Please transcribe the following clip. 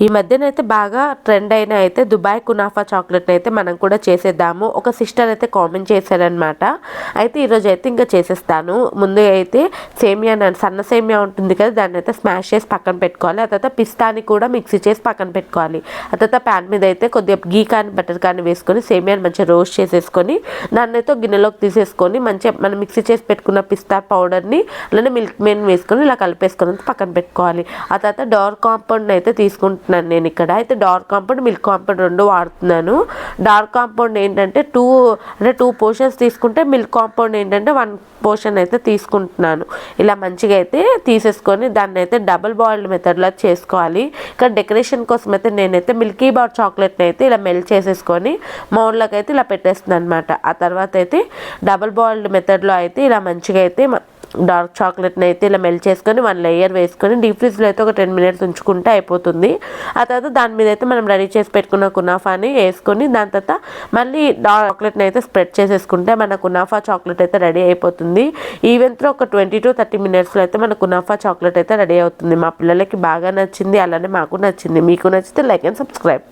ఈ మధ్యనైతే బాగా ట్రెండ్ అయిన అయితే దుబాయ్ కునాఫా చాక్లెట్ అయితే మనం కూడా చేసేద్దాము. ఒక సిస్టర్ అయితే కామెంట్ చేశారనమాట. అయితే ఈరోజు అయితే ఇంకా చేసేస్తాను. ముందుగా అయితే సేమియా సన్న సేమియా ఉంటుంది కదా, దాన్ని అయితే స్మాష్ చేసి పక్కన పెట్టుకోవాలి. ఆ తర్వాత పిస్తాని కూడా మిక్సీ చేసి పక్కన పెట్టుకోవాలి. ఆ తర్వాత ప్యాన్ మీద అయితే కొద్దిగా గీ కానీ బటర్ కానీ వేసుకొని సేమియాని మంచిగా రోస్ట్ చేసేసుకొని దాన్ని అయితే గిన్నెలోకి తీసేసుకొని మంచిగా మనం మిక్సీ చేసి పెట్టుకున్న పిస్తా పౌడర్ని అలానే మిల్క్ మేన్ వేసుకొని ఇలా కలిపేసుకొని పక్కన పెట్టుకోవాలి. ఆ తర్వాత డార్క్ కాంపౌండ్ అయితే తీసుకుంటున్నాను నేను ఇక్కడ. అయితే డార్క్ కాంపౌండ్ మిల్క్ కాంపౌండ్ రెండు వాడుతున్నాను. డార్క్ కాంపౌండ్ ఏంటంటే టూ పోర్షన్స్ తీసుకుంటే, మిల్క్ కాంపౌండ్ ఏంటంటే 1 పోర్షన్ అయితే తీసుకుంటున్నాను. ఇలా మంచిగా అయితే తీసేసుకొని దాన్ని అయితే డబుల్ బాయిల్డ్ మెథడ్లో చేసుకోవాలి. ఇక్కడ డెకరేషన్ కోసం అయితే నేనైతే మిల్కీ బార్ చాక్లెట్ని అయితే ఇలా మెల్ట్ చేసేసుకొని మౌల్డ్లోకి అయితే ఇలా పెట్టేస్తున్నాను అనమాట. ఆ తర్వాత అయితే డబుల్ బాయిల్డ్ మెథడ్లో అయితే ఇలా మంచిగా అయితే డార్క్ చాక్లెట్ని అయితే ఇలా మెల్ట్ చేసుకొని 1 లేయర్ వేసుకొని డీప్ ఫ్రిడ్జ్లో అయితే ఒక 10 మినిట్స్ ఉంచుకుంటే అయిపోతుంది. ఆ తర్వాత దాని మీద అయితే మనం రెడీ చేసి పెట్టుకున్న కునాఫాని వేసుకొని దాని తర్వాత మళ్ళీ డార్క్ చాక్లెట్ని అయితే స్ప్రెడ్ చేసేసుకుంటే మన కునాఫా చాక్లెట్ అయితే రెడీ అయిపోతుంది. ఈవెంట్లో ఒక 20 to 30 మినిట్స్లో అయితే మన కునాఫా చాక్లెట్ అయితే రెడీ అవుతుంది. మా పిల్లలకి బాగా నచ్చింది, అలానే మాకు నచ్చింది. మీకు నచ్చితే లైక్ అండ్ సబ్స్క్రైబ్.